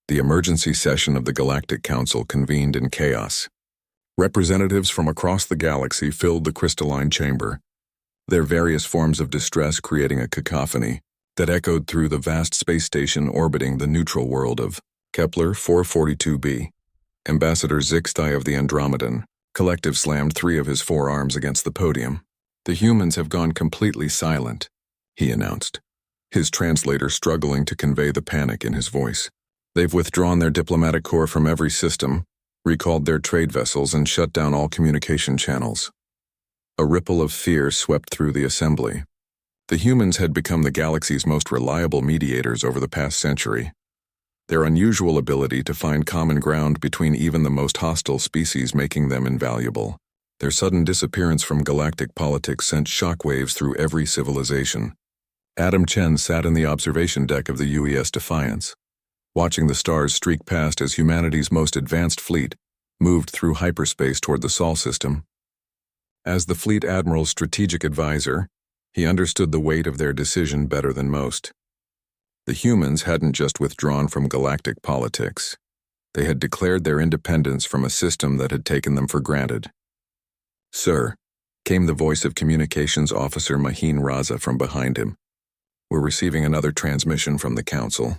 The emergency session of the Galactic Council convened in chaos. Representatives from across the galaxy filled the crystalline chamber, their various forms of distress creating a cacophony that echoed through the vast space station orbiting the neutral world of Kepler 442b. Ambassador Zixtai of the Andromedan Collective slammed 3 of his forearms against the podium. "The humans have gone completely silent," he announced, his translator struggling to convey the panic in his voice. "They've withdrawn their diplomatic corps from every system, recalled their trade vessels, and shut down all communication channels." A ripple of fear swept through the assembly. The humans had become the galaxy's most reliable mediators over the past century. Their unusual ability to find common ground between even the most hostile species making them invaluable. Their sudden disappearance from galactic politics sent shockwaves through every civilization. Adam Chen sat in the observation deck of the UES Defiance, watching the stars streak past as humanity's most advanced fleet moved through hyperspace toward the Sol system. As the fleet admiral's strategic advisor, he understood the weight of their decision better than most. The humans hadn't just withdrawn from galactic politics. They had declared their independence from a system that had taken them for granted. "Sir," came the voice of Communications Officer Maheen Raza from behind him. "We're receiving another transmission from the Council.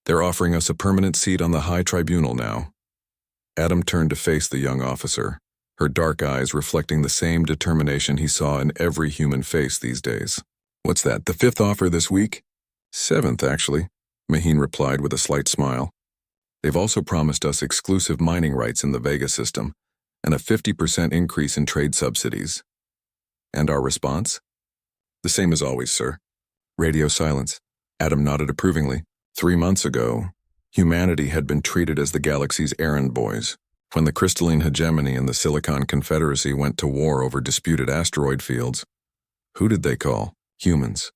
They're offering us a permanent seat on the High Tribunal now." Adam turned to face the young officer, her dark eyes reflecting the same determination he saw in every human face these days. "What's that, the 5th offer this week?" "7th, actually," Maheen replied with a slight smile. "They've also promised us exclusive mining rights in the Vega system and a 50% increase in trade subsidies." "And our response?" "The same as always, sir." Radio silence. Adam nodded approvingly. 3 months ago, humanity had been treated as the galaxy's errand boys. When the crystalline hegemony and the Silicon Confederacy went to war over disputed asteroid fields, who did they call? Humans.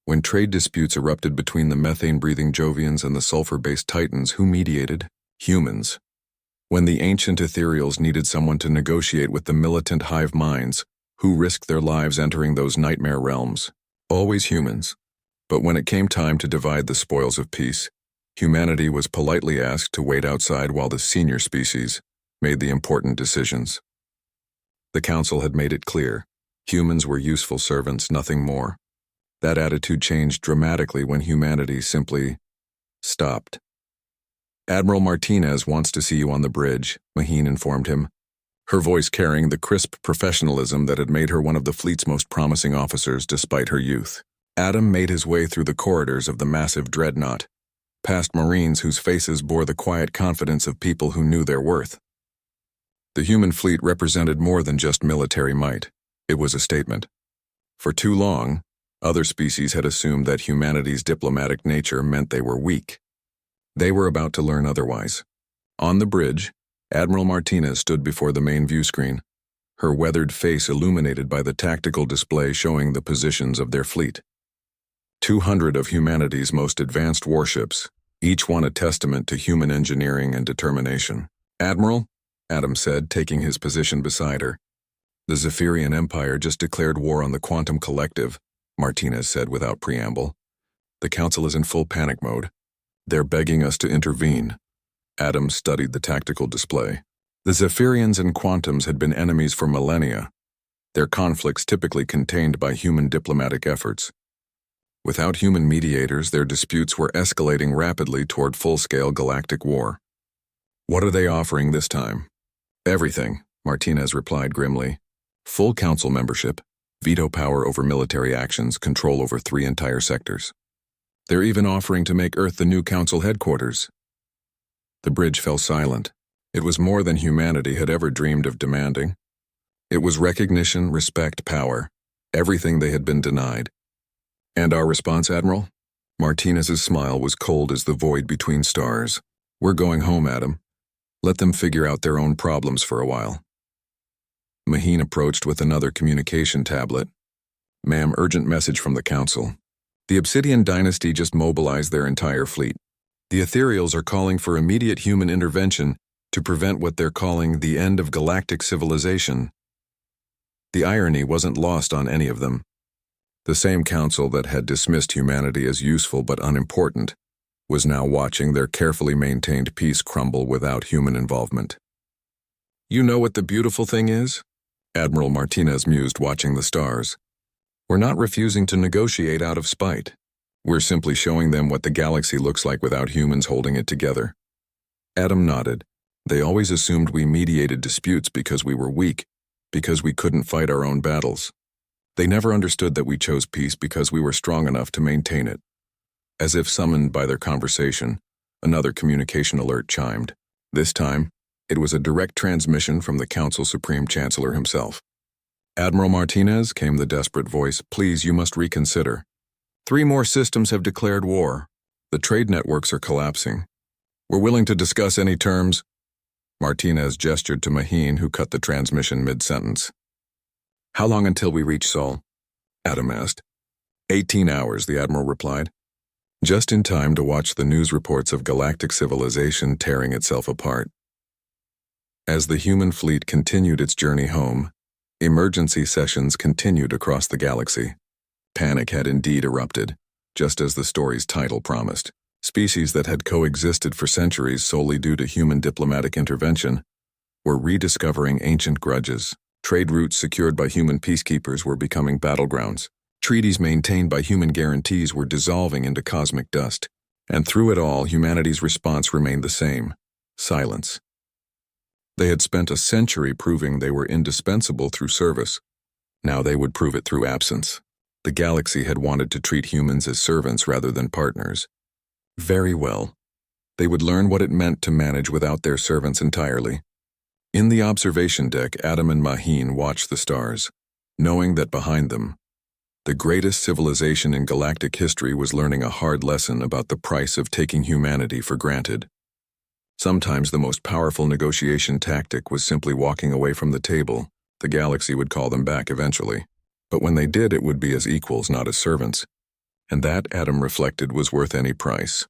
When trade disputes erupted between the methane-breathing Jovians and the sulfur-based Titans, who mediated? Humans. When the ancient ethereals needed someone to negotiate with the militant hive minds, who risked their lives entering those nightmare realms? Always humans. But when it came time to divide the spoils of peace, humanity was politely asked to wait outside while the senior species made the important decisions. The Council had made it clear, humans were useful servants, nothing more. That attitude changed dramatically when humanity simply stopped. "Admiral Martinez wants to see you on the bridge," Maheen informed him, her voice carrying the crisp professionalism that had made her one of the fleet's most promising officers despite her youth. Adam made his way through the corridors of the massive dreadnought, past Marines whose faces bore the quiet confidence of people who knew their worth. The human fleet represented more than just military might. It was a statement. For too long, other species had assumed that humanity's diplomatic nature meant they were weak. They were about to learn otherwise. On the bridge, Admiral Martinez stood before the main view screen, her weathered face illuminated by the tactical display showing the positions of their fleet. 200 of humanity's most advanced warships, each one a testament to human engineering and determination. "Admiral," Adam said, taking his position beside her. "The Zephyrian Empire just declared war on the Quantum Collective," Martinez said without preamble. "The Council is in full panic mode. They're begging us to intervene." Adam studied the tactical display. The Zephyrians and Quantums had been enemies for millennia, their conflicts typically contained by human diplomatic efforts. Without human mediators, their disputes were escalating rapidly toward full-scale galactic war. "What are they offering this time?" "Everything," Martinez replied grimly. "Full Council membership, veto power over military actions, control over 3 entire sectors. They're even offering to make Earth the new Council headquarters." The bridge fell silent. It was more than humanity had ever dreamed of demanding. It was recognition, respect, power, everything they had been denied. "And our response, Admiral?" Martinez's smile was cold as the void between stars. "We're going home, Adam. Let them figure out their own problems for a while." Maheen approached with another communication tablet. "Ma'am, urgent message from the Council. The Obsidian Dynasty just mobilized their entire fleet. The Ethereals are calling for immediate human intervention to prevent what they're calling the end of galactic civilization." The irony wasn't lost on any of them. The same council that had dismissed humanity as useful but unimportant was now watching their carefully maintained peace crumble without human involvement. "You know what the beautiful thing is?" Admiral Martinez mused, watching the stars. "We're not refusing to negotiate out of spite. We're simply showing them what the galaxy looks like without humans holding it together." Adam nodded. "They always assumed we mediated disputes because we were weak, because we couldn't fight our own battles. They never understood that we chose peace because we were strong enough to maintain it." As if summoned by their conversation, another communication alert chimed. This time, it was a direct transmission from the Council Supreme Chancellor himself. "Admiral Martinez," came the desperate voice, "please, you must reconsider. 3 more systems have declared war. The trade networks are collapsing. We're willing to discuss any terms." Martinez gestured to Maheen, who cut the transmission mid-sentence. "How long until we reach Sol?" Adam asked. 18 hours, the Admiral replied. Just in time to watch the news reports of galactic civilization tearing itself apart. As the human fleet continued its journey home, emergency sessions continued across the galaxy. Panic had indeed erupted, just as the story's title promised. Species that had coexisted for centuries solely due to human diplomatic intervention were rediscovering ancient grudges. Trade routes secured by human peacekeepers were becoming battlegrounds. Treaties maintained by human guarantees were dissolving into cosmic dust. And through it all, humanity's response remained the same: silence. They had spent a century proving they were indispensable through service. Now they would prove it through absence. The galaxy had wanted to treat humans as servants rather than partners. Very well. They would learn what it meant to manage without their servants entirely. In the observation deck, Adam and Maheen watched the stars, knowing that behind them, the greatest civilization in galactic history was learning a hard lesson about the price of taking humanity for granted. Sometimes the most powerful negotiation tactic was simply walking away from the table. The galaxy would call them back eventually. But when they did, it would be as equals, not as servants. And that, Adam reflected, was worth any price.